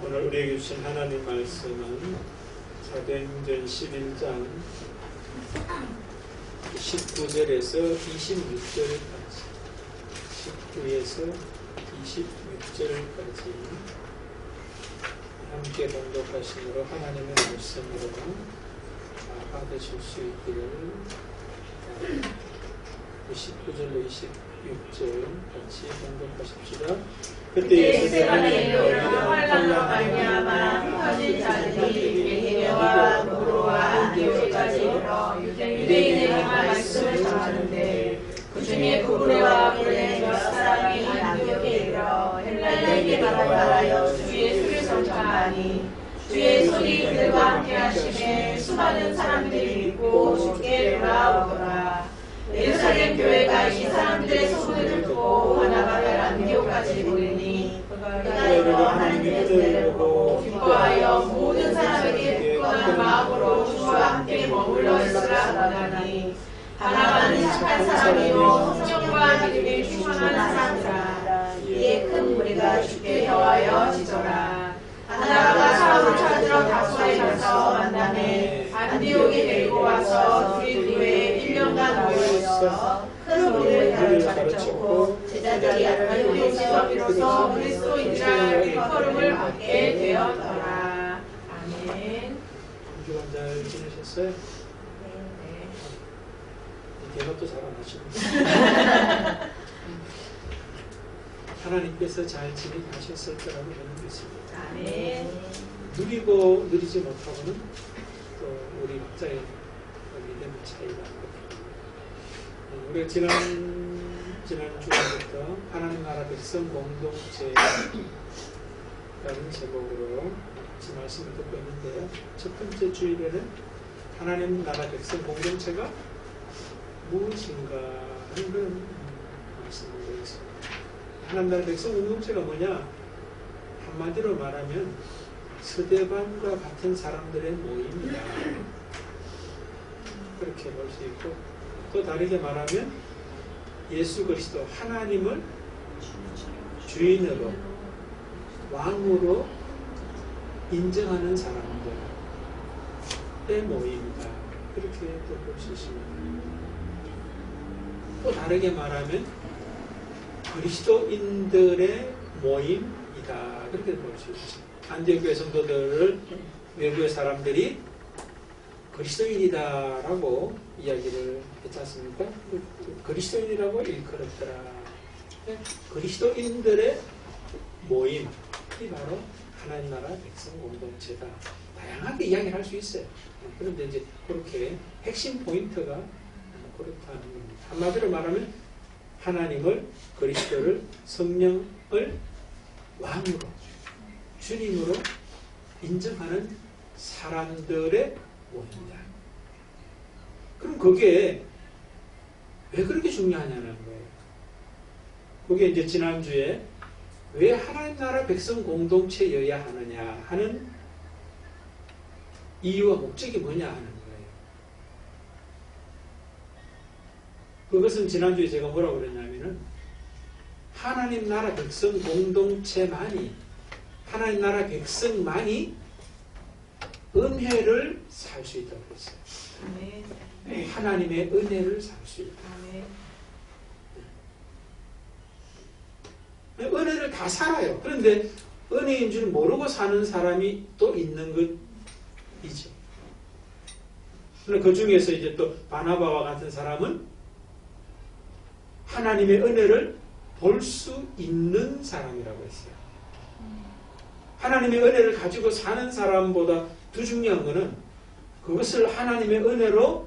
오늘 우리에게 주신 하나님 말씀은 사도행전 11장 19절에서 26절까지 19에서 26절까지 함께 봉독하심으로 하나님의 말씀으로 받으실 수 있기를 19절로 26절 같이 봉독하십시다. 그때 스데반에게 일어나 환란과 말미암아 흩어진 자들이 베레아와 고로와 안디옥까지 이르러 유대인의 말씀을 전하는데 그 중에 고레와 고레 몇 사람이 안디옥에 이르러 헬라인에게 말하여 주의 수를 선포하니 주의 손이 그들과 함께 하심에 수많은 사람들이 믿고 주께 돌아오더라. 예루살렘 교회가 이 사람들의 소문을 듣고 바나바를 안디옥까지 보내니 그가 이르러 하나님의 은혜를 보고 기뻐하여 모든 사람에게 굳건한 마음으로 주와 함께 머물러 있으라 하더니 바나바는 착한 사람이요 성령과 믿음에 충만한 사람이라. 이에 큰 무리가 주께 더하여 지더라. 바나바가 사울을 찾으러 다소에 가서 만남에 안디옥에 데리고 와서 둘이 교회에 1년간 모여 큰 무리를 가르쳤고 제자들이 안디옥에서 비로소 그리스도인이라 일컬음을 받게 되었더라. 아멘. 주간 잘 지내셨어요? 네. 대답도 잘 안 하시고 하나님께서 잘 지내게 하셨을 거라고 저는 믿습니다. 아멘. 누리고 누리지 못하고는 또 우리 각자의 믿음의 차이가 있거든요. 우리가 지난 주간부터 하나님 나라 백성 공동체라는 제목으로 지금 말씀을 듣고 있는데요. 첫 번째 주일에는 하나님 나라 백성 공동체가 무엇인가 하는 그런 말씀을 드리겠습니다. 하나님 나라 백성 공동체가 뭐냐? 한마디로 말하면 스데반과 같은 사람들의 모임이다. 그렇게 볼 수 있고, 또 다르게 말하면 예수 그리스도 하나님을 주인으로 왕으로 인정하는 사람들의 모임이다. 그렇게 또 볼 수 있습니다. 또 다르게 말하면 그리스도인들의 모임이다. 그렇게 볼 수 있습니다. 안디옥 교회 성도들을 외부의 사람들이 그리스도인이다라고 이야기를 했지 않습니까? 그리스도인이라고 일컬었더라. 그리스도인들의 모임이 바로 하나님 나라 백성 공동체다. 다양하게 이야기를 할 수 있어요. 그런데 이제 그렇게 핵심 포인트가 그렇다는 겁니다. 한마디로 말하면 하나님을, 그리스도를, 성령을 왕으로, 주님으로 인정하는 사람들의 모임이다. 그럼 그게 왜 그렇게 중요하냐는 거예요. 그게 이제 지난주에 왜 하나님 나라 백성 공동체여야 하느냐 하는 이유와 목적이 뭐냐 하는 거예요. 그것은 지난주에 제가 뭐라고 그랬냐면은 하나님 나라 백성 공동체만이, 하나님 나라 백성만이 은혜를 살 수 있다고 그랬어요. 아멘. 하나님의 은혜를 살 수 있다. 아멘. 은혜를 다 살아요. 그런데 은혜인 줄 모르고 사는 사람이 또 있는 것이죠. 그런데 그 중에서 이제 또 바나바와 같은 사람은 하나님의 은혜를 볼 수 있는 사람이라고 했어요. 하나님의 은혜를 가지고 사는 사람보다 더 중요한 것은 그것을 하나님의 은혜로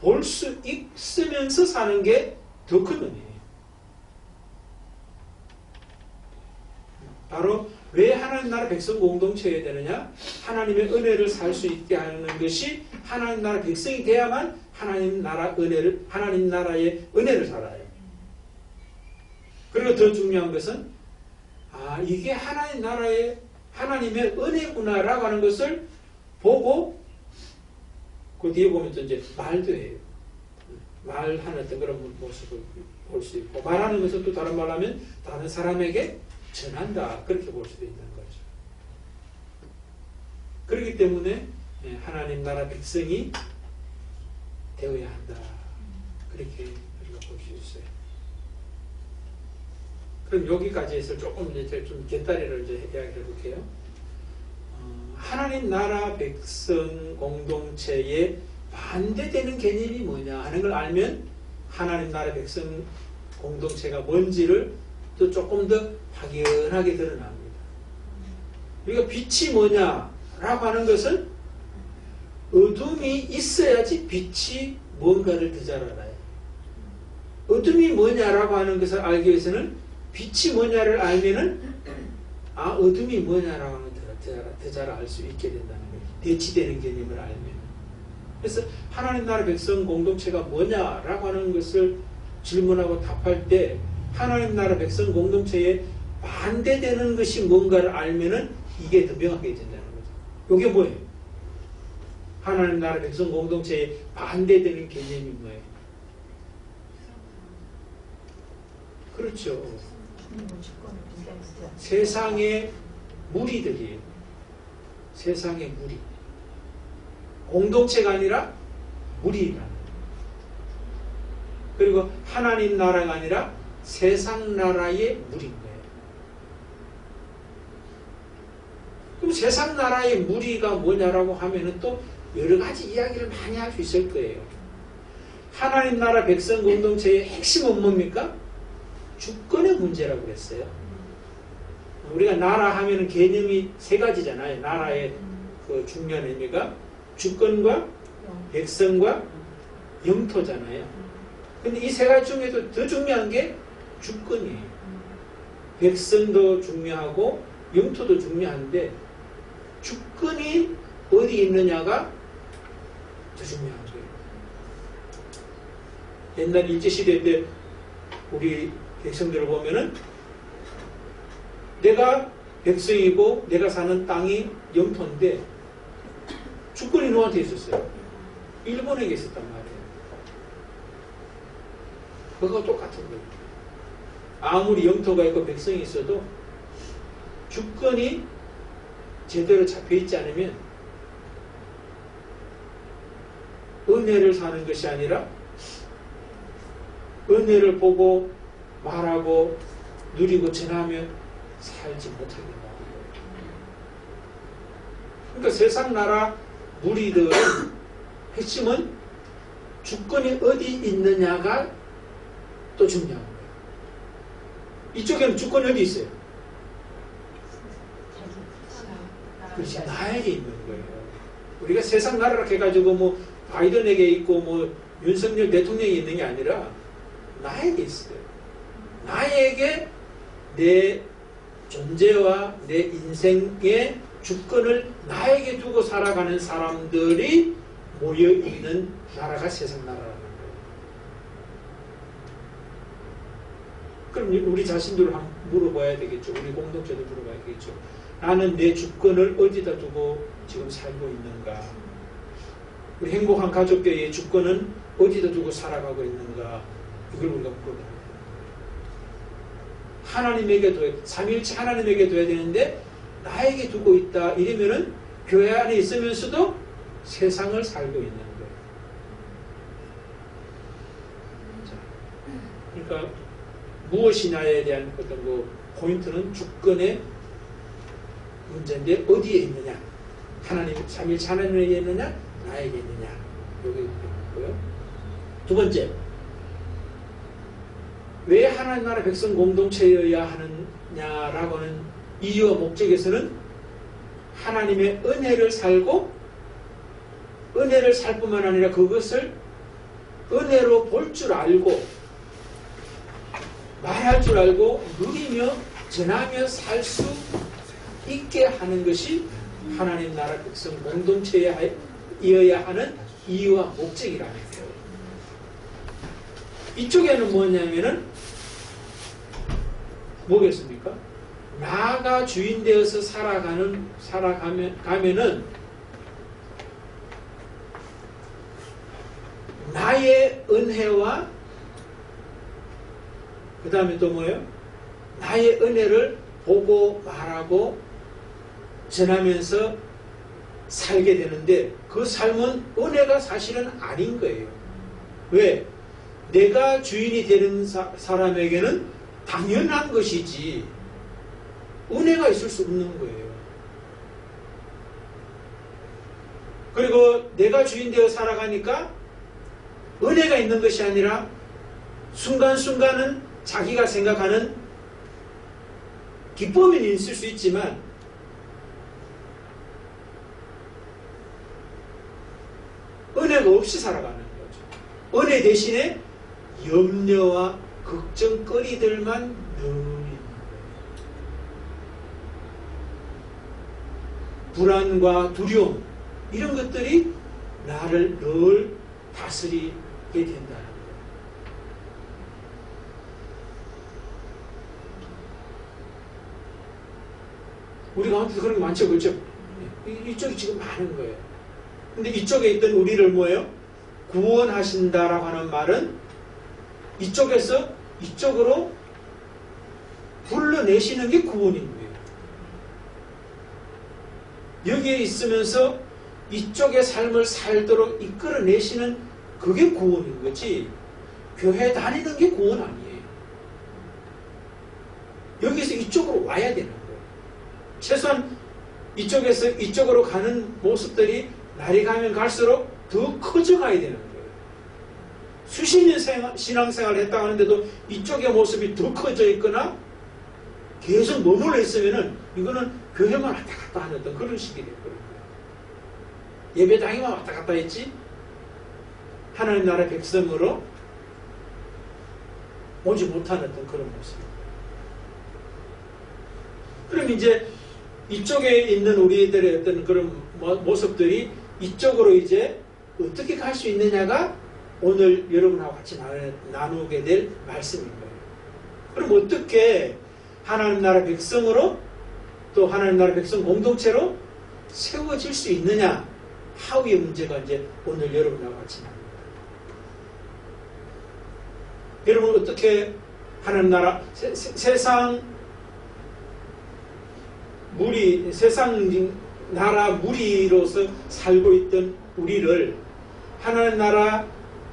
볼 수 있으면서 사는 게 더 큰 은혜예요. 바로 왜 하나님 나라 백성 공동체여야 되느냐? 하나님의 은혜를 살 수 있게 하는 것이 하나님 나라 백성이 돼야만 하나님 나라의 은혜를 살아요. 그리고 더 중요한 것은 이게 하나님의 은혜구나라고 하는 것을 보고 그 뒤에 보면 또 이제 말도 해요. 말하는 어떤 그런 모습을 볼 수 있고, 말하는 것은 또 다른 말로 하면 다른 사람에게 전한다. 그렇게 볼 수도 있는 거죠. 그렇기 때문에 하나님 나라 백성이 되어야 한다. 그렇게 우리가 볼 수 있어요. 그럼 여기까지 해서 조금 이제 좀 곁다리를 이제 이야기해 볼게요. 하나님 나라 백성 공동체에 반대되는 개념이 뭐냐 하는 걸 알면 하나님 나라 백성 공동체가 뭔지를 또 조금 더 확연하게 드러납니다. 우리가 빛이 뭐냐라고 하는 것은 어둠이 있어야지 빛이 뭔가를 더 잘 알아요. 어둠이 뭐냐라고 하는 것을 알기 위해서는 빛이 뭐냐를 알면은 어둠이 뭐냐라고 하는 걸 더 잘 알 수 있게 된다는 거예요. 대치되는 개념을 알면. 그래서 하나님 나라 백성 공동체가 뭐냐라고 하는 것을 질문하고 답할 때 하나님 나라 백성 공동체에 반대되는 것이 뭔가를 알면은 이게 더 명확하게 된다는 거죠. 이게 뭐예요? 하나님 나라 백성 공동체에 반대되는 개념이 뭐예요? 그렇죠. 세상의 무리들이에요. 세상의 무리. 공동체가 아니라 무리라. 그리고 하나님 나라가 아니라 세상 나라의 무리인 거예요. 그럼 세상 나라의 무리가 뭐냐라고 하면은 또 여러 가지 이야기를 많이 할 수 있을 거예요. 하나님 나라 백성 공동체의 핵심은 뭡니까? 주권의 문제라고 그랬어요. 우리가 나라 하면은 개념이 세 가지잖아요. 나라의 그 중요한 의미가 주권과 백성과 영토잖아요. 근데 이 세 가지 중에도 더 중요한 게 주권이에요. 백성도 중요하고 영토도 중요한데 주권이 어디 있느냐가 더 중요한 거예요. 옛날 일제시대 때 우리 백성들을 보면은 내가 백성이고 내가 사는 땅이 영토인데 주권이 누구한테 있었어요? 일본에게 있었단 말이에요. 그거 똑같은 거예요. 아무리 영토가 있고 백성이 있어도 주권이 제대로 잡혀있지 않으면 은혜를 사는 것이 아니라 은혜를 보고 말하고 누리고 전하며 살지 못하게 된다는 거예요. 그러니까 세상 나라 무리들은 핵심은 주권이 어디 있느냐가 또 중요한 거예요. 이쪽에는 주권이 어디 있어요? 그렇지, 나에게 있는 거예요. 우리가 세상 나라라 해가지고 뭐 바이든에게 있고 뭐 윤석열 대통령이 있는 게 아니라 나에게 있어요. 나에게 내 존재와 내 인생의 주권을 나에게 두고 살아가는 사람들이 모여있는 나라가 세상 나라라는 거예요. 그럼 우리 자신들을 한번 물어봐야 되겠죠. 우리 공동체도 물어봐야 되겠죠. 나는 내 주권을 어디다 두고 지금 살고 있는가? 우리 행복한 가족교회의 주권은 어디다 두고 살아가고 있는가? 이걸 우리가 물어봐야 돼요. 하나님에게 둬야, 삼위일체 하나님에게 둬야 되는데 나에게 두고 있다 이러면은 교회 안에 있으면서도 세상을 살고 있는 거예요. 자, 그러니까 무엇이냐에 대한 어떤 그 포인트는 주권의 문제인데 어디에 있느냐? 하나님, 삼위일체 하나님에게 있느냐? 나에게 있느냐? 여기 있고요. 두 번째, 왜 하나님 나라 백성 공동체여야 하느냐라고 하는 이유와 목적에서는 하나님의 은혜를 살고 은혜를 살 뿐만 아니라 그것을 은혜로 볼 줄 알고 말할 줄 알고 누리며 전하며 살 수 있게 하는 것이 하나님 나라 백성 공동체여야 하는 이유와 목적이라는 거예요. 이쪽에는 뭐냐면은 뭐겠습니까? 나가 주인 되어서 살아가면은 나의 은혜와 그 다음에 또 뭐예요? 나의 은혜를 보고 말하고 전하면서 살게 되는데 그 삶은 은혜가 사실은 아닌 거예요. 왜? 내가 주인이 되는 사람에게는 당연한 것이지 은혜가 있을 수 없는 거예요. 그리고 내가 주인 되어 살아가니까 은혜가 있는 것이 아니라 순간순간은 자기가 생각하는 기쁨은 있을 수 있지만 은혜가 없이 살아가는 거죠. 은혜 대신에 염려와 걱정거리들만 늘 있는 거예요. 불안과 두려움 이런 것들이 나를 늘 다스리게 된다는 거예요. 우리 가운데도 그런 게 많죠, 그렇죠? 이쪽이 지금 많은 거예요. 근데 이쪽에 있던 우리를 뭐예요? 구원하신다라고 하는 말은 이쪽에서 이쪽으로 불러내시는 게 구원인 거예요. 여기에 있으면서 이쪽의 삶을 살도록 이끌어내시는 그게 구원인 거지 교회 다니는 게 구원 아니에요. 여기서 이쪽으로 와야 되는 거예요. 최소한 이쪽에서 이쪽으로 가는 모습들이 날이 가면 갈수록 더 커져가야 되는 거예요. 수십 년 신앙생활을 했다고 하는데도 이쪽의 모습이 더 커져 있거나 계속 머물러 있으면은 이거는 교회만 왔다 갔다 하는 어떤 그런 식이 되거든요. 예배당에만 왔다 갔다 했지 하나님 나라 백성으로 오지 못하는 어떤 그런 모습. 그럼 이제 이쪽에 있는 우리들의 어떤 그런 모습들이 이쪽으로 이제 어떻게 갈 수 있느냐가 오늘 여러분하고 같이 나누게 될 말씀인 거예요. 그럼 어떻게 하나님 나라 백성으로 또 하나님 나라 백성 공동체로 세워질 수 있느냐 하우의 문제가 이제 오늘 여러분하고 같이 나눕니다. 여러분 어떻게 하나님 나라 세상 나라 무리로서 살고 있던 우리를 하나님 나라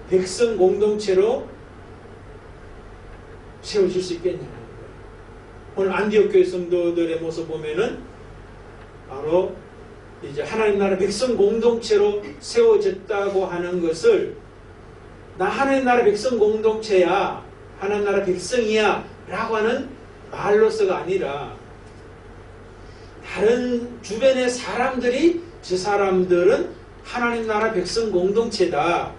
백성 공동체로 세워질 수 있겠냐는 거예요. 오늘 안디옥 교회 성도들의 모습 보면은 바로 이제 하나님 나라 백성 공동체로 세워졌다고 하는 것을 나 하나님 나라 백성 공동체야, 하나님 나라 백성이야 라고 하는 말로서가 아니라 다른 주변의 사람들이 저 사람들은 하나님 나라 백성 공동체다,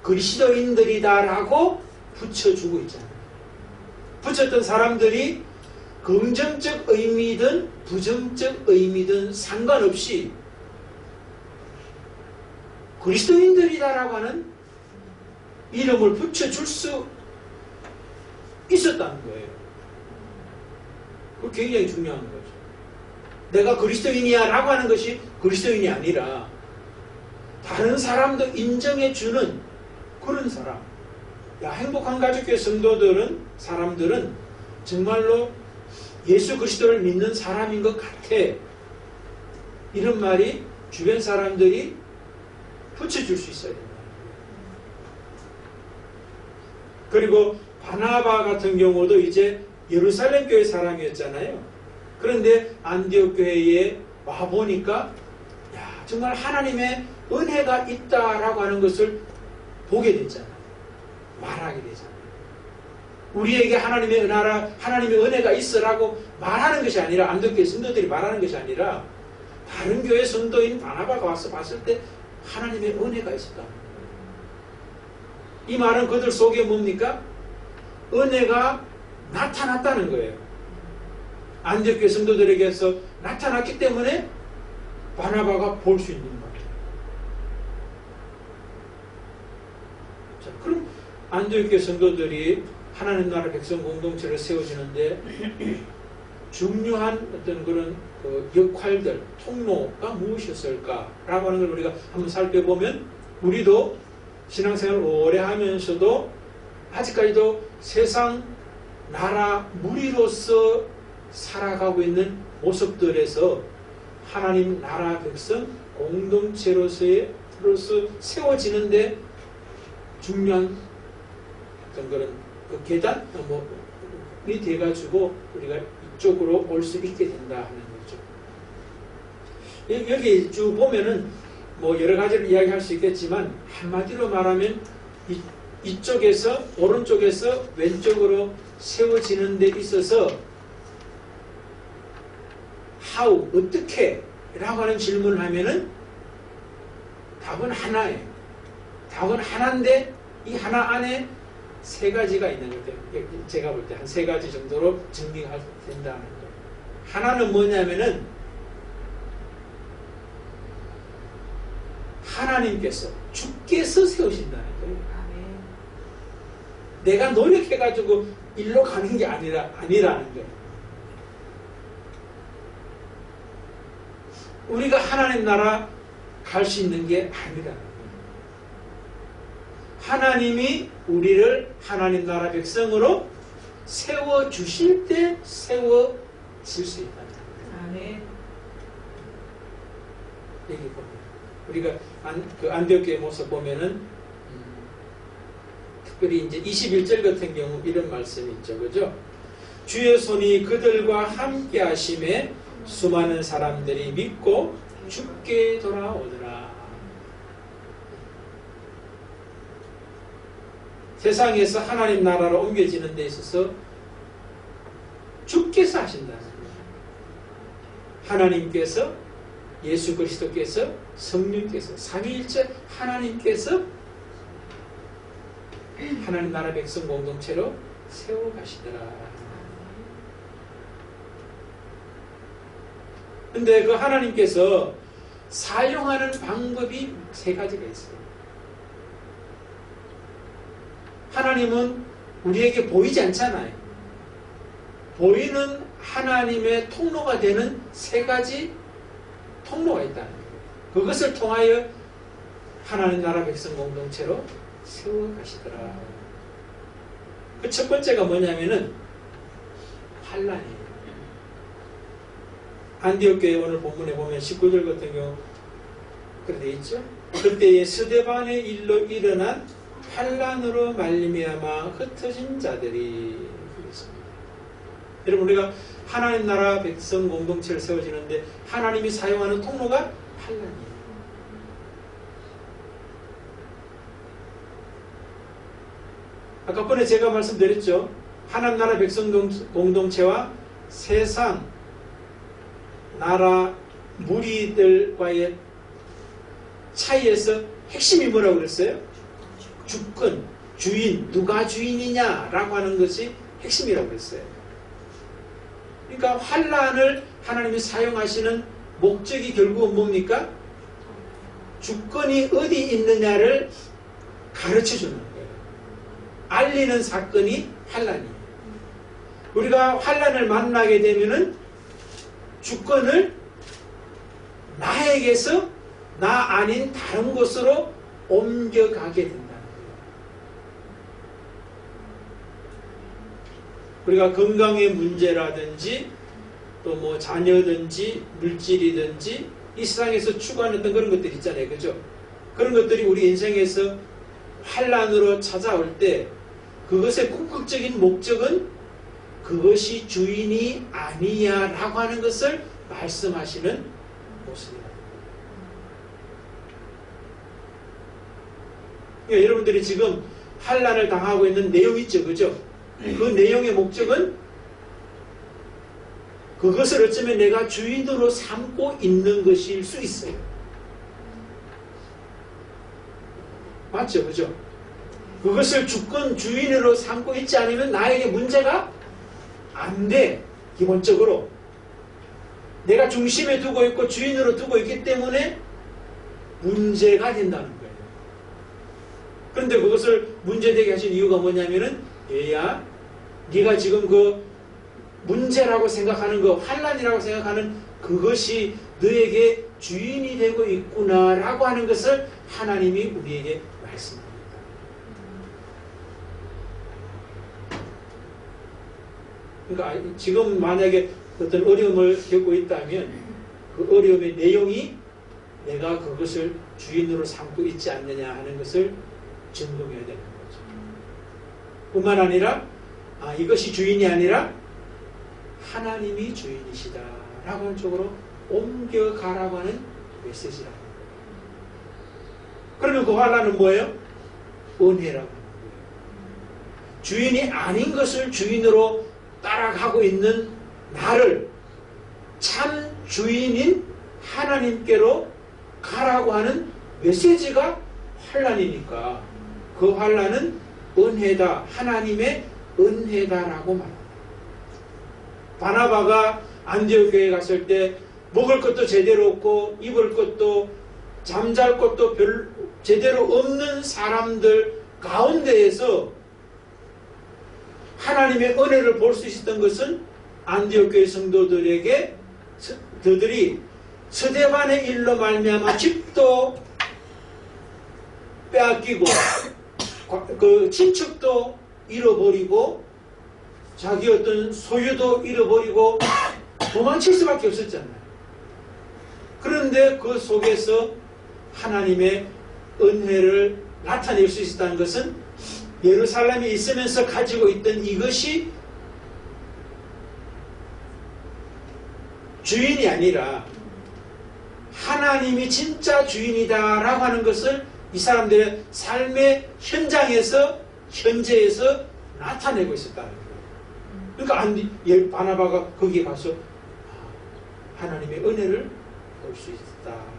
그리스도인들이다 라고 붙여주고 있잖아요. 붙였던 사람들이 긍정적 의미든 부정적 의미든 상관없이 그리스도인들이다 라고 하는 이름을 붙여줄 수 있었다는 거예요. 그게 굉장히 중요한 거죠. 내가 그리스도인이야 라고 하는 것이 그리스도인이 아니라 다른 사람도 인정해주는 그런 사람. 야, 행복한 가족교회 사람들은 정말로 예수 그리스도를 믿는 사람인 것 같아. 이런 말이 주변 사람들이 붙여줄 수 있어야 된다. 그리고 바나바 같은 경우도 이제 예루살렘 교회 사람이었잖아요. 그런데 안디옥 교회에 와보니까 야, 정말 하나님의 은혜가 있다라고 하는 것을 보게 됐잖아요. 말하게 되잖아요. 우리에게 하나님의 은혜가 있으라고 말하는 것이 아니라 안디옥 교회 성도들이 말하는 것이 아니라 다른 교회 성도인 바나바가 와서 봤을 때 하나님의 은혜가 있었다. 이 말은 그들 속에 뭡니까? 은혜가 나타났다는 거예요. 안디옥 교회 성도들에게서 나타났기 때문에 바나바가 볼 수 있는 거예요. 자, 그럼 안디옥 교회 성도들이 하나님 나라 백성 공동체를 세워지는데 중요한 어떤 그런 역할들, 통로가 무엇이었을까라고 하는 걸 우리가 한번 살펴보면 우리도 신앙생활을 오래 하면서도 아직까지도 세상 나라 무리로서 살아가고 있는 모습들에서 하나님 나라 백성 공동체로서 세워지는데 중요한 어떤 그런 그 계단 뭐이 돼가지고 우리가 이쪽으로 올 수 있게 된다 하는 거죠. 여기 쭉 보면은 뭐 여러 가지를 이야기할 수 있겠지만 한마디로 말하면 이쪽에서 오른쪽에서 왼쪽으로 세워지는 데 있어서 how 어떻게 라고 하는 질문을 하면은 답은 하나예요. 답은 하나인데 이 하나 안에 세 가지가 있는 거죠. 제가 볼 때 한 세 가지 정도로 정리가 된다는 거예요. 하나는 뭐냐면은 하나님께서 주께서 세우신다는 거예요. 내가 노력해가지고 일로 가는 게 아니라는 거예요. 우리가 하나님 나라 갈 수 있는 게 아니라는 거예요. 하나님이 우리를 하나님 나라 백성으로 세워주실 때 세워질 수 있다는 거예요. 여기 보면 우리가 안디옥교회 모습 보면은 특별히 이제 21절 같은 경우 이런 말씀이 있죠. 그죠? 주의 손이 그들과 함께 하심에 수많은 사람들이 믿고 주께 돌아오더라. 세상에서 하나님 나라로 옮겨지는 데 있어서 주께서 하신다는 거예요. 하나님께서, 예수 그리스도께서, 성령께서, 삼위일체 하나님께서 하나님 나라 백성 공동체로 세워가시더라. 근데 그 하나님께서 사용하는 방법이 세 가지가 있어요. 하나님은 우리에게 보이지 않잖아요. 보이는 하나님의 통로가 되는 세 가지 통로가 있다는 거예요. 그것을 통하여 하나님 나라 백성 공동체로 세워가시더라. 그 첫 번째가 뭐냐면은 환난이에요. 안디옥 교회 오늘 본문에 보면 19절 같은 경우 그렇게 되어 있죠. 그때에 스데반의 일로 일어난 환난으로 말미암아 흩어진 자들이 그랬습니다. 여러분 우리가 하나님 나라 백성 공동체를 세워지는데 하나님이 사용하는 통로가 환난이에요. 아까 전에 제가 말씀드렸죠. 하나님 나라 백성 공동체와 세상 나라 무리들과의 차이에서 핵심이 뭐라고 그랬어요? 주권, 주인, 누가 주인이냐라고 하는 것이 핵심이라고 그랬어요. 그러니까 환난을 하나님이 사용하시는 목적이 결국은 뭡니까? 주권이 어디 있느냐를 가르쳐주는 거예요. 알리는 사건이 환난이에요. 우리가 환난을 만나게 되면은 주권을 나에게서 나 아닌 다른 곳으로 옮겨가게 된다는 거예요. 우리가 건강의 문제라든지 또 뭐 자녀든지 물질이든지 이 세상에서 추구하는 어떤 그런 것들이 있잖아요. 그죠? 그런 것들이 우리 인생에서 환난으로 찾아올 때 그것의 궁극적인 목적은 그것이 주인이 아니야 라고 하는 것을 말씀하시는 모습입니다. 그러니까 여러분들이 지금 환난을 당하고 있는 내용이 있죠. 그죠? 그 내용의 목적은 그것을 어쩌면 내가 주인으로 삼고 있는 것일 수 있어요. 맞죠? 그죠? 그것을 주권 주인으로 삼고 있지 않으면 나에게 문제가 안 돼. 기본적으로 내가 중심에 두고 있고 주인으로 두고 있기 때문에 문제가 된다는 거예요. 그런데 그것을 문제되게 하신 이유가 뭐냐면은 얘야 네가 지금 그 문제라고 생각하는 거 환난이라고 생각하는 그것이 너에게 주인이 되고 있구나 라고 하는 것을 하나님이 우리에게 말씀합니다. 그러니까 지금 만약에 어떤 어려움을 겪고 있다면 그 어려움의 내용이 내가 그것을 주인으로 삼고 있지 않느냐 하는 것을 점검해야 되는 거죠. 뿐만 아니라 이것이 주인이 아니라 하나님이 주인이시다 라고 하는 쪽으로 옮겨가라고 하는 메시지라고 합니다. 그러면 그 환란은 뭐예요? 은혜라고 하는 거예요. 주인이 아닌 것을 주인으로 따라가고 있는 나를 참 주인인 하나님께로 가라고 하는 메시지가 환란이니까 그 환란은 은혜다, 하나님의 은혜다라고 말합니다. 바나바가 안디옥 교회에 갔을 때 먹을 것도 제대로 없고 입을 것도 잠잘 것도 제대로 없는 사람들 가운데에서 하나님의 은혜를 볼 수 있었던 것은 안디옥 교회 성도들에게 그들이 스데반의 일로 말미암아 집도 빼앗기고 그 친척도 잃어버리고 자기 어떤 소유도 잃어버리고 도망칠 수밖에 없었잖아요. 그런데 그 속에서 하나님의 은혜를 나타낼 수 있었다는 것은 예루살렘에 있으면서 가지고 있던 이것이 주인이 아니라 하나님이 진짜 주인이다라고 하는 것을 이 사람들의 삶의 현장에서 현재에서 나타내고 있었다는 거예요. 그러니까 바나바가 거기에 가서 하나님의 은혜를 볼 수 있다.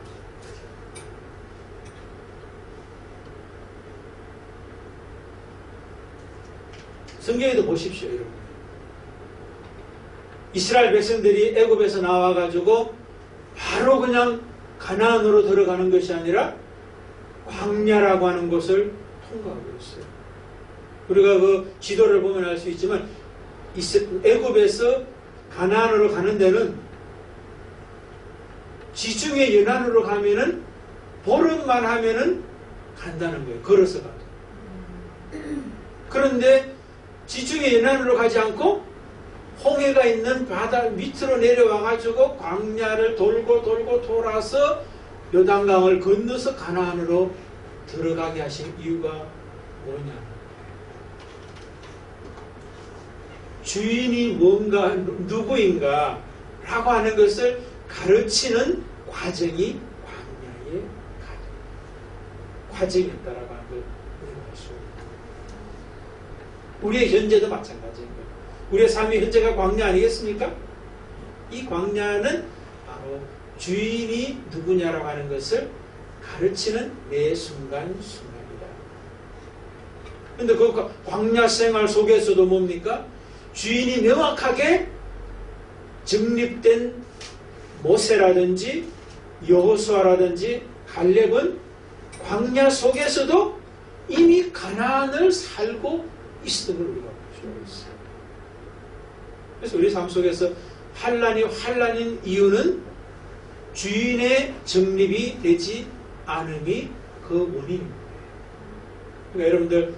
성경에도 보십시오, 여러분. 이스라엘 백성들이 애굽에서 나와가지고 바로 그냥 가나안으로 들어가는 것이 아니라 광야라고 하는 곳을 통과하고 있어요. 우리가 그 지도를 보면 알 수 있지만 애굽에서 가나안으로 가는 데는 지중해 연안으로 가면은 보름만 하면은 간다는 거예요. 걸어서 가도. 그런데 지중해 연안으로 가지 않고 홍해가 있는 바다 밑으로 내려와가지고 광야를 돌고 돌아서 요단강을 건너서 가나안으로 들어가게 하신 이유가 뭐냐? 주인이 뭔가 누구인가 라고 하는 것을 가르치는 과정이 광야의 과정이었다라고 하는 걸 우리가 알 수 있습니다. 우리의 현재도 마찬가지인 거예요. 우리의 삶의 현재가 광야 아니겠습니까? 이 광야는 바로 주인이 누구냐라고 하는 것을 가르치는 매 순간순간이다. 그런데 그 광야 생활 속에서도 뭡니까? 주인이 명확하게 정립된 모세라든지 여호수아라든지 갈렙은 광야 속에서도 이미 가나안을 살고 있었던 걸 우리가 볼 수가 있어요. 그래서 우리 삶 속에서 환란인 이유는 주인의 정립이 되지 않음이 그 원인입니다. 그러니까 여러분들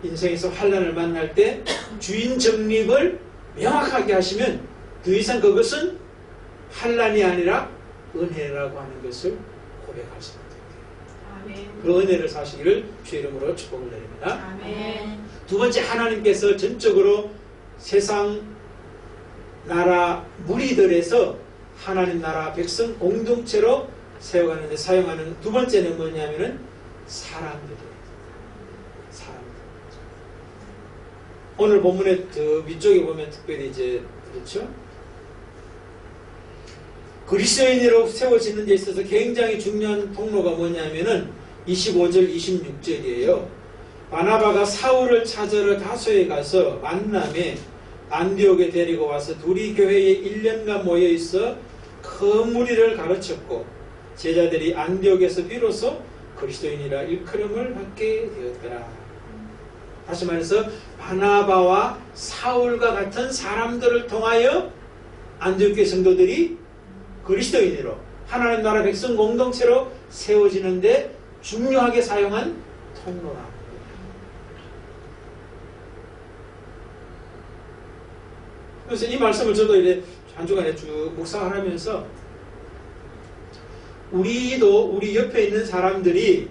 인생에서 환란을 만날 때 주인 정립을 명확하게 하시면 더 이상 그것은 환란이 아니라 은혜라고 하는 것을 고백할 수가 됩니다. 그 은혜를 사시기를 주의 이름으로 축복을 드립니다. 아멘. 두 번째, 하나님께서 전적으로 세상 나라 무리들에서 하나님 나라 백성 공동체로 세워가는데 사용하는 두 번째는 뭐냐면은 사람들이에요. 오늘 본문의 그 위쪽에 보면 특별히 이제 그렇죠? 그리스도인으로 세워지는 데 있어서 굉장히 중요한 통로가 뭐냐면은 25절 26절이에요. 바나바가 사울을 찾으러 다소에 가서 만남에 안디옥에 데리고 와서 둘이 교회에 1년간 모여있어 큰 무리를 가르쳤고 제자들이 안디옥에서 비로소 그리스도인이라 일컬음을 받게 되었더라. 다시 말해서 바나바와 사울과 같은 사람들을 통하여 안디옥교회 성도들이 그리스도인으로 하나님 나라 백성 공동체로 세워지는데 중요하게 사용한 통로라. 그래서 이 말씀을 저도 이제 한 주간에 쭉 묵상을 하면서 우리도 우리 옆에 있는 사람들이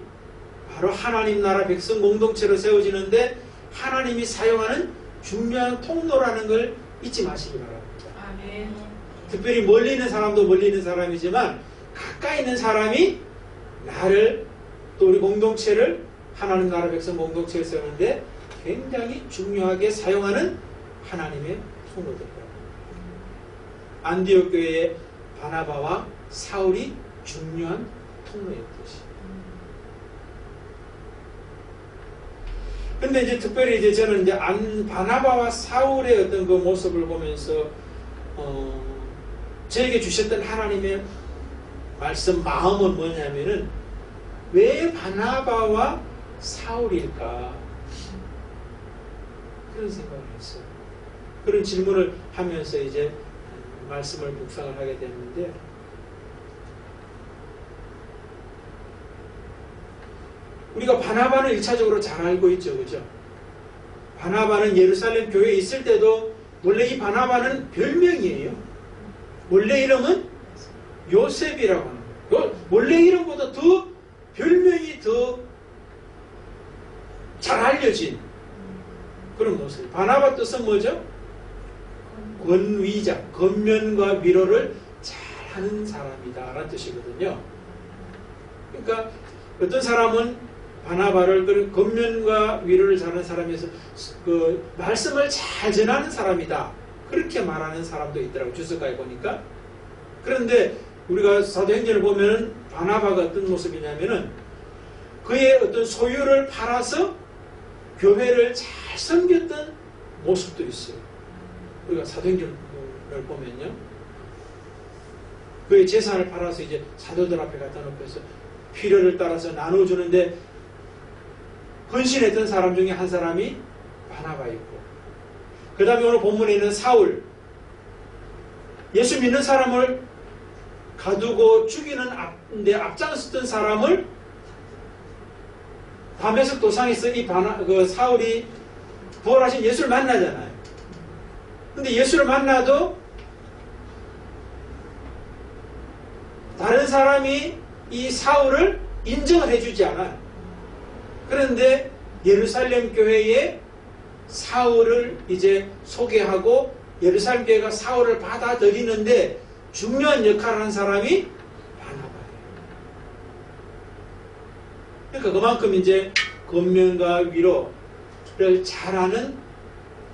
바로 하나님 나라 백성 공동체로 세워지는데 하나님이 사용하는 중요한 통로라는 걸 잊지 마시기 바랍니다. 아멘. 특별히 멀리 있는 사람도 멀리 있는 사람이지만 가까이 있는 사람이 나를 또 우리 공동체를 하나님 나라 백성 공동체를 세우는데 굉장히 중요하게 사용하는 하나님의 통로들이라고. 안디옥 교회의 바나바와 사울이 중요한 통로였듯이. 근데 이제 특별히 이제 저는 이제 바나바와 사울의 어떤 그 모습을 보면서 저에게 주셨던 하나님의 말씀 마음은 뭐냐면은 왜 바나바와 사울일까? 그런 생각을 했어요. 그런 질문을 하면서 이제 말씀을 묵상을 하게 됐는데 우리가 바나바는 1차적으로 잘 알고 있죠. 그죠? 바나바는 예루살렘 교회에 있을 때도 원래 이 바나바는 별명이에요. 원래 이름은 요셉이라고 하는 거예요. 원래 이름보다 더 별명이 더 잘 알려진 그런 모습. 바나바 뜻은 뭐죠? 권위자, 권면과 위로를 잘하는 사람이다 라는 뜻이거든요. 그러니까 어떤 사람은 바나바를 그런 권면과 위로를 잘하는 사람에서 그 말씀을 잘 전하는 사람이다 그렇게 말하는 사람도 있더라고요. 주석가에 보니까. 그런데 우리가 사도행전을 보면 바나바가 어떤 모습이냐면은 그의 어떤 소유를 팔아서 교회를 잘 섬겼던 모습도 있어요. 우리가 사도행전을 보면요. 그의 재산을 팔아서 이제 사도들 앞에 갖다 놓고서 필요를 따라서 나눠주는데 헌신했던 사람 중에 한 사람이 바나바였고, 그 다음에 오늘 본문에 있는 사울, 예수 믿는 사람을 가두고 죽이는 데 앞장섰던 사람을 다메섹 도상에서 그 사울이 부활하신 예수를 만나잖아요. 근데 예수를 만나도 다른 사람이 이 사울을 인정을 해주지 않아요. 그런데 예루살렘 교회에 사울을 이제 소개하고 예루살렘 교회가 사울을 받아들이는데 중요한 역할을 하는 사람이 바나바예요. 그러니까 그만큼 이제 권면과 위로를 잘하는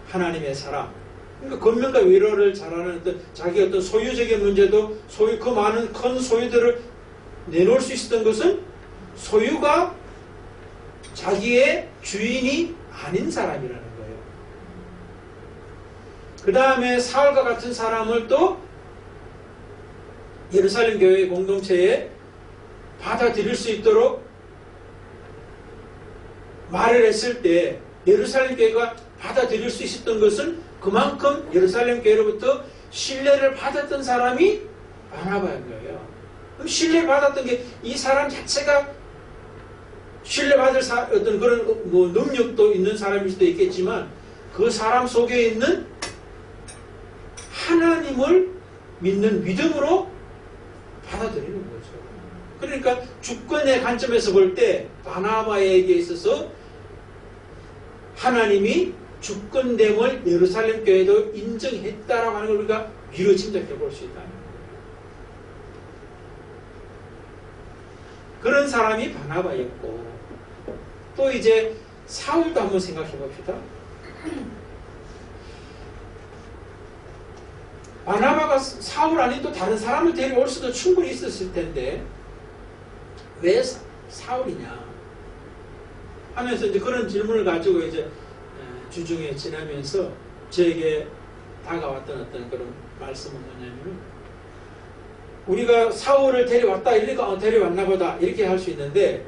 하나님의 사람. 그러니까 권면과 위로를 잘하는 어떤 자기 어떤 소유적인 문제도 그 많은 큰 소유들을 내놓을 수 있었던 것은 소유가 자기의 주인이 아닌 사람이라는 거예요. 그 다음에 사울과 같은 사람을 또 예루살렘 교회 공동체에 받아들일 수 있도록 말을 했을 때 예루살렘 교회가 받아들일 수 있었던 것은 그만큼 예루살렘 교회로부터 신뢰를 받았던 사람이 바나바인 거예요. 그럼 신뢰를 받았던 게 이 사람 자체가 신뢰받을 어떤 그런 뭐 능력도 있는 사람일 수도 있겠지만 그 사람 속에 있는 하나님을 믿는 믿음으로 받아들이는 거죠. 그러니까 주권의 관점에서 볼 때 바나바에게 있어서 하나님이 주권됨을 예루살렘 교회도 인정했다라고 하는 걸 우리가 위로 짐작해 볼 수 있다. 그런 사람이 바나바였고, 또 이제 사울도 한번 생각해 봅시다. 바나바가 사울 아닌 또 다른 사람을 데려올 수도 충분히 있었을 텐데 왜 사울이냐 하면서 이제 그런 질문을 가지고 이제 주중에 지나면서 저에게 다가왔던 어떤 그런 말씀은 뭐냐면, 우리가 사울을 데려왔다 이러니까 데려왔나 보다 이렇게 할 수 있는데,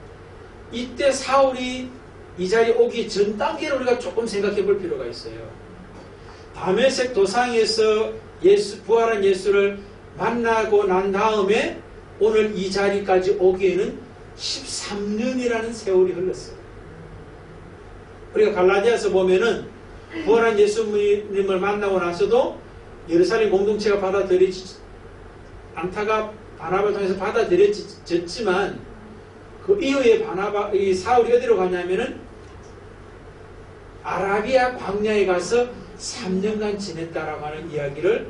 이때 사울이 이 자리에 오기 전 단계를 우리가 조금 생각해 볼 필요가 있어요. 다메섹 도상에서 부활한 예수를 만나고 난 다음에 오늘 이 자리까지 오기에는 13년이라는 세월이 흘렀어요. 우리가 갈라디아서 보면은 부활한 예수님을 만나고 나서도 예루살렘 공동체가 받아들이지 않다가 바나바를 통해서 받아들여졌지만 그 이후에 이 사울이 어디로 가냐면은 아라비아 광야에 가서 3년간 지냈다라고 하는 이야기를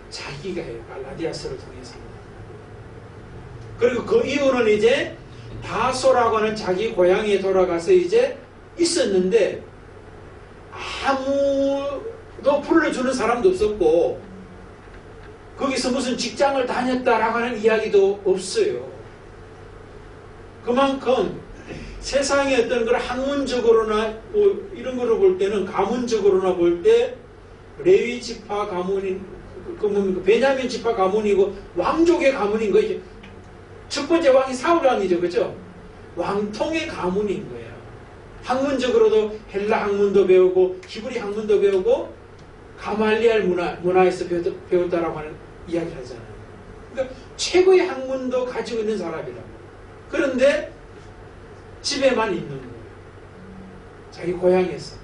자기가 해요. 갈라디아서를 통해서. 그리고 그 이후로는 이제 다소라고 하는 자기 고향에 돌아가서 이제 있었는데 아무도 불러주는 사람도 없었고 거기서 무슨 직장을 다녔다라고 하는 이야기도 없어요. 그만큼 세상의 어떤 걸 학문적으로나 뭐 이런 거로 볼 때는 가문적으로나 볼 때 레위 지파 가문인 베냐민 지파 가문이고 왕족의 가문인 거죠. 첫 번째 왕이 사울 왕이죠, 그렇죠? 왕통의 가문인 거예요. 학문적으로도 헬라 학문도 배우고 히브리 학문도 배우고 가말리알 문화에서 배웠다라고 하는 이야기를 하잖아요. 그러니까 최고의 학문도 가지고 있는 사람이라고. 그런데 집에만 있는 거예요. 자기 고향에서.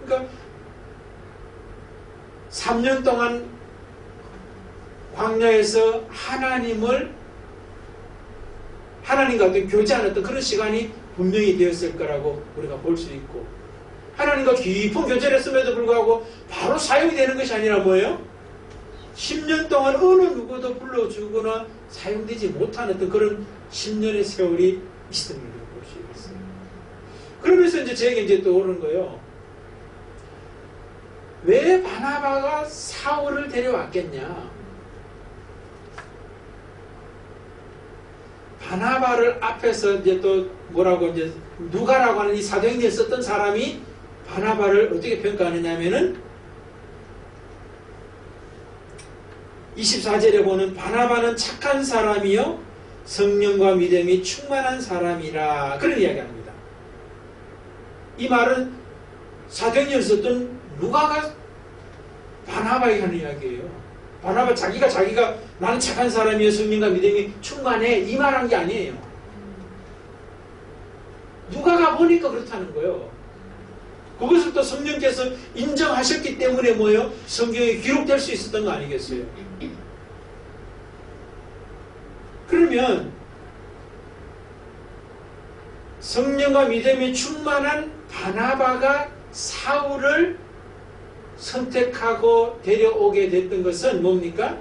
그러니까 3년 동안 광야에서 하나님과 어떤 교제하는 그런 시간이 분명히 되었을 거라고 우리가 볼 수 있고, 하나님과 깊은 교제를 했음에도 불구하고 바로 사용이 되는 것이 아니라 뭐예요? 10년 동안 어느 누구도 불러주거나 사용되지 못한 어떤 그런 10년의 세월이 있었던 걸 볼 수 있어요. 그러면서 이제 제게 이제 떠오르는 거예요. 왜 바나바가 사울을 데려왔겠냐? 바나바를 앞에서 이제 또 뭐라고 이제 누가라고 하는 이 사도행전을 썼던 사람이 바나바를 어떻게 평가하느냐면은 24절에 보는 바나바는 착한 사람이요 성령과 믿음이 충만한 사람이라 그런 이야기합니다. 이 말은 사도행전을 썼던 누가가 바나바에게 하는 이야기예요. 바나바 자기가 나는 착한 사람이요 성령과 믿음이 충만해 이 말한 게 아니에요. 누가가 보니까 그렇다는 거예요. 그것을 또 성령께서 인정하셨기 때문에 뭐예요? 성경에 기록될 수 있었던 거 아니겠어요? 그러면 성령과 믿음이 충만한 바나바가 사울을 선택하고 데려오게 됐던 것은 뭡니까?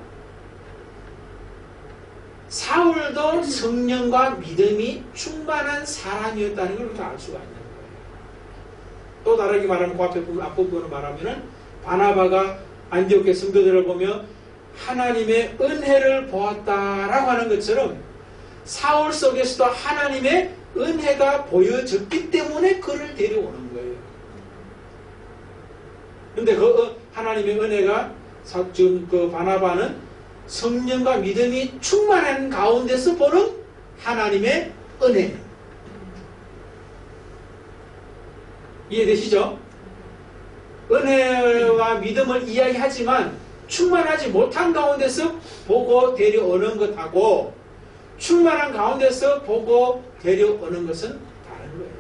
사울도 성령과 믿음이 충만한 사람이었다는 걸 우리가 알 수가 있는 거예요. 또 다르게 말하면 그 앞부분으로 말하면 바나바가 안디옥의 성도들을 보며 하나님의 은혜를 보았다라고 하는 것처럼 사울 속에서도 하나님의 은혜가 보여졌기 때문에 그를 데려오는 거예요. 그런데 그 하나님의 은혜가 지금 그 바나바는 성령과 믿음이 충만한 가운데서 보는 하나님의 은혜. 이해되시죠? 은혜와 믿음을 이야기하지만 충만하지 못한 가운데서 보고 데려오는 것하고 충만한 가운데서 보고 데려오는 것은 다른 거예요.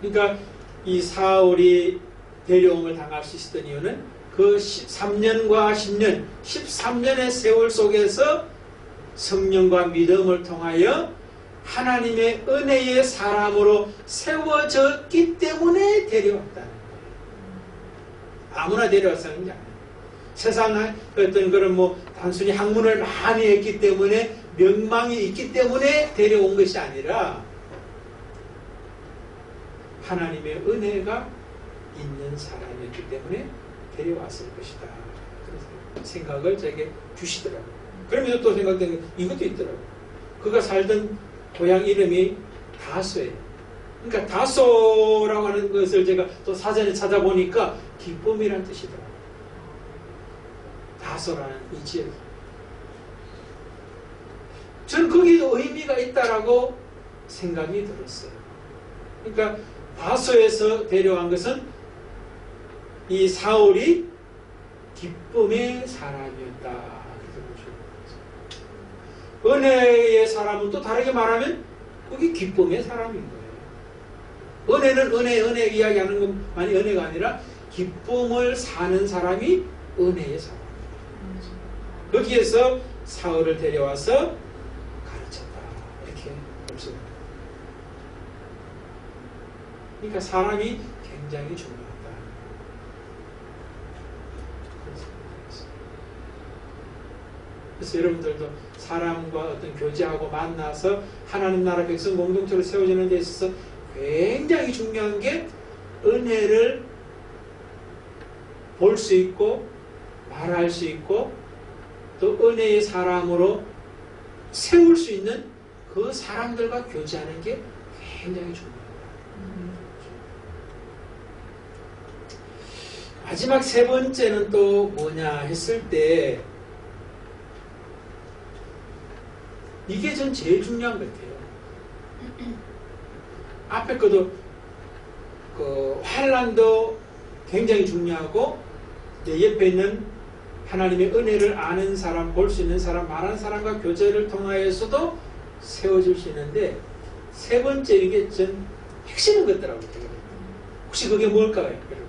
그러니까 이 사울이 데려옴을 당할 수 있었던 이유는 그 3년과 10년, 13년의 세월 속에서 성령과 믿음을 통하여 하나님의 은혜의 사람으로 세워졌기 때문에 데려왔다는 거예요. 아무나 데려왔다는 게 아니에요. 세상에 어떤 그런 단순히 학문을 많이 했기 때문에 명망이 있기 때문에 데려온 것이 아니라 하나님의 은혜가 있는 사람이었기 때문에 데려왔을 것이다. 그래서 생각을 제게 주시더라고요. 그러면서 또 생각되는 게 이것도 있더라고요. 그가 살던 고향 이름이 다소예요. 그러니까 다소라고 하는 것을 제가 또 사전에 찾아보니까 기쁨이라는 뜻이더라고요. 다소라는 이 지역. 저는 거기도 의미가 있다라고 생각이 들었어요. 그러니까 다소에서 데려간 것은 이 사울이 기쁨의 사람이었다. 은혜의 사람은 또 다르게 말하면 그게 기쁨의 사람인 거예요. 은혜는 은혜 이야기하는 것만이 은혜가 아니라 기쁨을 사는 사람이 은혜의 사람. 거기에서 사울을 데려와서 가르쳤다. 이렇게 볼 수 있습니다. 그러니까 사람이 굉장히 중요하다. 그래서 여러분들도 사람과 어떤 교제하고 만나서 하나님 나라 백성 공동체로 세워지는 데 있어서 굉장히 중요한 게 은혜를 볼 수 있고 말할 수 있고 또 은혜의 사람으로 세울 수 있는 그 사람들과 교제하는 게 굉장히 중요합니다. 마지막 세 번째는 또 뭐냐 했을 때 이게 전 제일 중요한 것 같아요. 앞에 것도 그 환난도 굉장히 중요하고 내 옆에 있는 하나님의 은혜를 아는 사람, 볼 수 있는 사람, 말하는 사람과 교제를 통하여서도 세워질 수 있는데 세 번째 이게 전 핵심인 것 같더라고요. 혹시 그게 뭘까요? 여러분?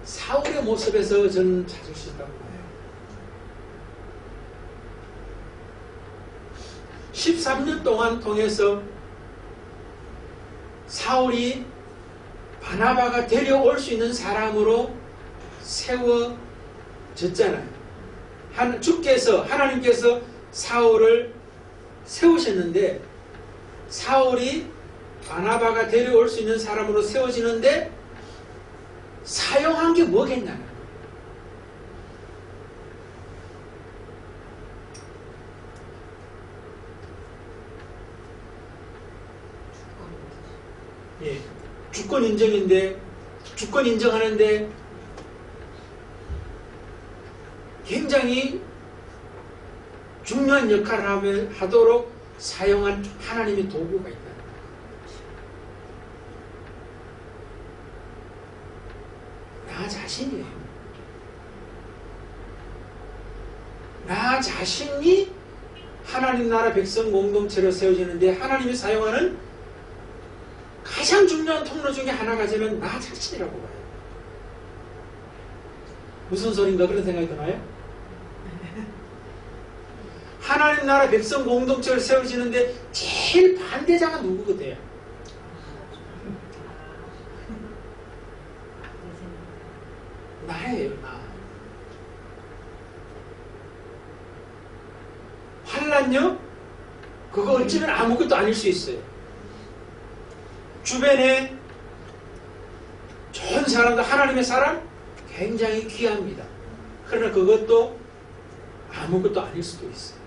사울의 모습에서 저는 찾을 수 있다고 봐요. 13년 동안 통해서 사울이 바나바가 데려올 수 있는 사람으로 세워졌잖아요. 주께서 하나님께서 사울을 세우셨는데 사울이 바나바가 데려올 수 있는 사람으로 세워지는데 사용한 게 뭐겠냐? 예, 주권 인정인데 주권 인정하는데 굉장히 중요한 역할을 하도록 사용한 하나님의 도구가 있다. 나 자신이에요. 나 자신이 하나님 나라 백성 공동체로 세워지는데 하나님이 사용하는 가장 중요한 통로 중에 하나가 저는 나 자신이라고 봐요. 무슨 소린가 그런 생각이 드나요? 하나님 나라 백성 공동체를 세워지는데 제일 반대자가 누구거든요? 나예요, 나. 환난요? 그거 어쩌면 아무것도 아닐 수 있어요. 주변에 좋은 사람들, 하나님의 사람 굉장히 귀합니다. 그러나 그것도 아무것도 아닐 수도 있어요.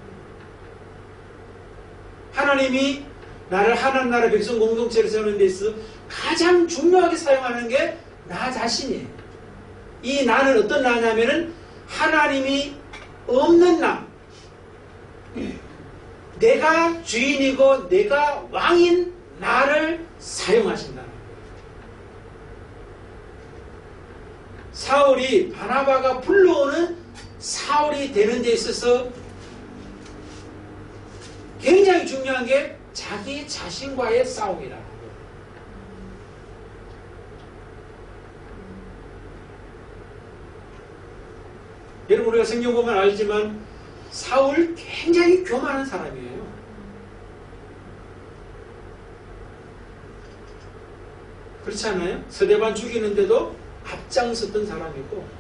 하나님이 나를 하나님 나라 백성 공동체를 세우는 데 있어서 가장 중요하게 사용하는 게 나 자신이에요. 이 나는 어떤 나냐면은 하나님이 없는 나. 내가 주인이고 내가 왕인 나를 사용하신다는 거예요. 사울이 바나바가 불러오는 사울이 되는 데 있어서 굉장히 중요한 게 자기 자신과의 싸움이라는 거예요. 여러분 우리가 성경 보면 알지만 사울 굉장히 교만한 사람이에요. 그렇지 않아요? 스데반 죽이는데도 앞장섰던 사람이고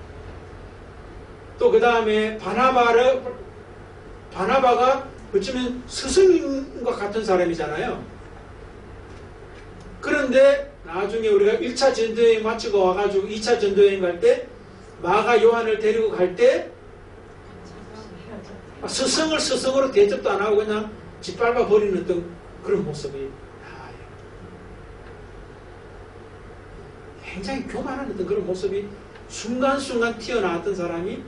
또 그 다음에 바나바가 어쩌면 스승인과 같은 사람이잖아요. 그런데 나중에 우리가 1차 전도여행 마치고 와가지고 2차 전도여행 갈 때 마가 요한을 데리고 갈 때 스승을 스승으로 대접도 안 하고 그냥 짓밟아 버리는 어떤 그런 모습이 나와요. 굉장히 교만한 어떤 그런 모습이 순간순간 튀어나왔던 사람이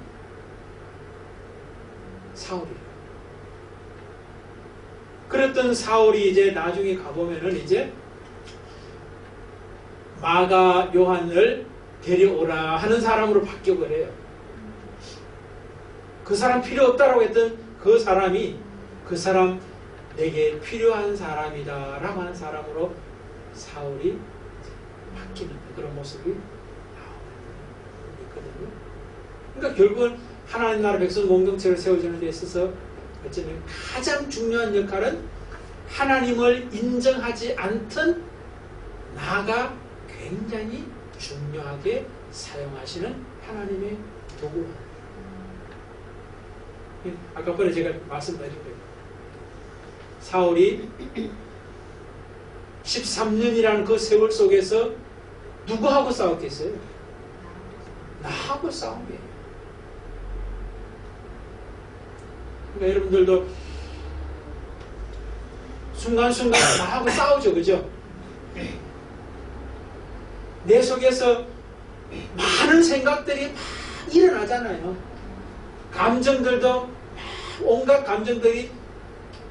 사울이에요. 그랬던 사울이 이제 나중에 가보면은 이제 마가 요한을 데려오라 하는 사람으로 바뀌어버려요. 그 사람 필요 없다라고 했던 그 사람이 그 사람 내게 필요한 사람이다 라고 하는 사람으로 사울이 바뀌는 그런 모습이 있거든요. 그러니까 결국은 하나님 나라 백성 공동체를 세워주는 데 있어서 어쩌면 가장 중요한 역할은 하나님을 인정하지 않던 나가 굉장히 중요하게 사용하시는 하나님의 도구. 아까 전에 제가 말씀드린 거예요. 사울이 13년이라는 그 세월 속에서 누구하고 싸웠겠어요? 나하고 싸운 거예요. 그러니까 여러분들도 순간순간 나하고 싸우죠, 그죠? 내 속에서 많은 생각들이 막 일어나잖아요. 감정들도 막 온갖 감정들이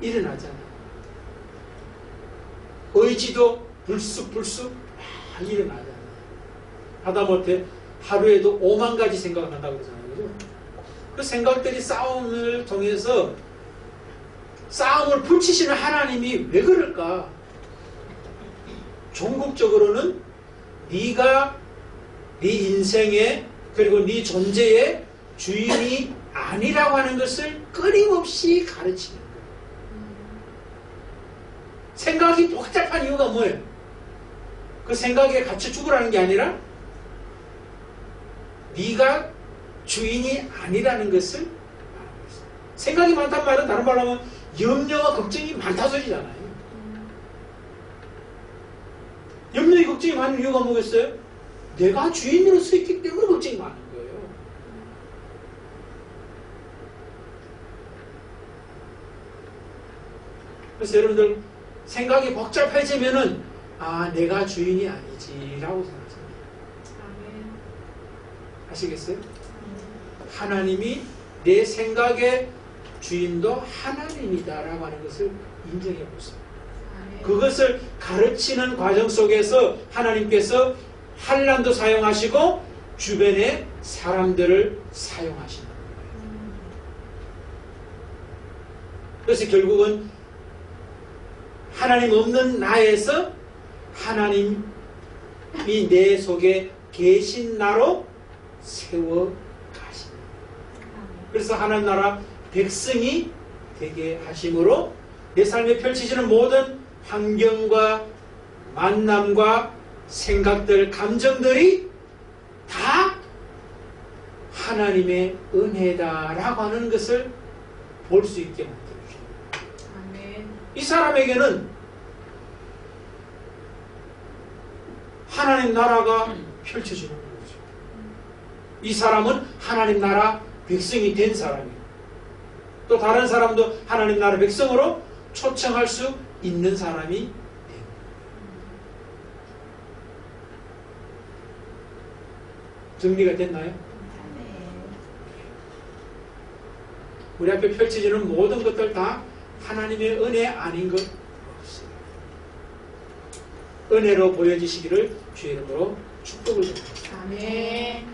일어나잖아요. 의지도 불쑥불쑥 막 일어나잖아요. 하다못해 하루에도 5만 가지 생각을 한다고 그러잖아요. 그죠? 그 생각들이 싸움을 통해서 싸움을 붙이시는 하나님이 왜 그럴까? 종국적으로는 네가 네 인생의 그리고 네 존재의 주인이 아니라고 하는 것을 끊임없이 가르치는 거예요. 생각이 복잡한 이유가 뭐예요? 그 생각에 갇혀 죽으라는 게 아니라 네가 주인이 아니라는 것을 말하고 있어요. 생각이 많단 말은 다른 말로 하면 염려와 걱정이 많다 소리잖아요. 염려와 걱정이 많은 이유가 뭐겠어요? 내가 주인으로 서 있기 때문에 걱정이 많은 거예요. 그래서 여러분들 생각이 복잡해지면은 내가 주인이 아니지라고 생각합니다. 아시겠어요? 하나님이 내 생각의 주인도 하나님이다라고 하는 것을 인정해 보세요. 그것을 가르치는 과정 속에서 하나님께서 한란도 사용하시고 주변의 사람들을 사용하시는 거예요. 그래서 결국은 하나님 없는 나에서 하나님이 내 속에 계신 나로 세워 가십니다. 그래서 하나님 나라 백성이 되게 하심으로 내 삶에 펼쳐지는 모든 환경과 만남과 생각들, 감정들이 다 하나님의 은혜다라고 하는 것을 볼 수 있게 만들어줍니다. 이 사람에게는 하나님 나라가 펼쳐지는 거죠. 이 사람은 하나님 나라 백성이 된 사람이에요. 또 다른 사람도 하나님 나라 백성으로 초청할 수 있는 사람이 됩니다. 정리가 됐나요? 우리 앞에 펼쳐지는 모든 것들 다 하나님의 은혜 아닌 것 없어요. 은혜로 보여지시기를 주의 이름으로 축복을 드립니다. 아멘.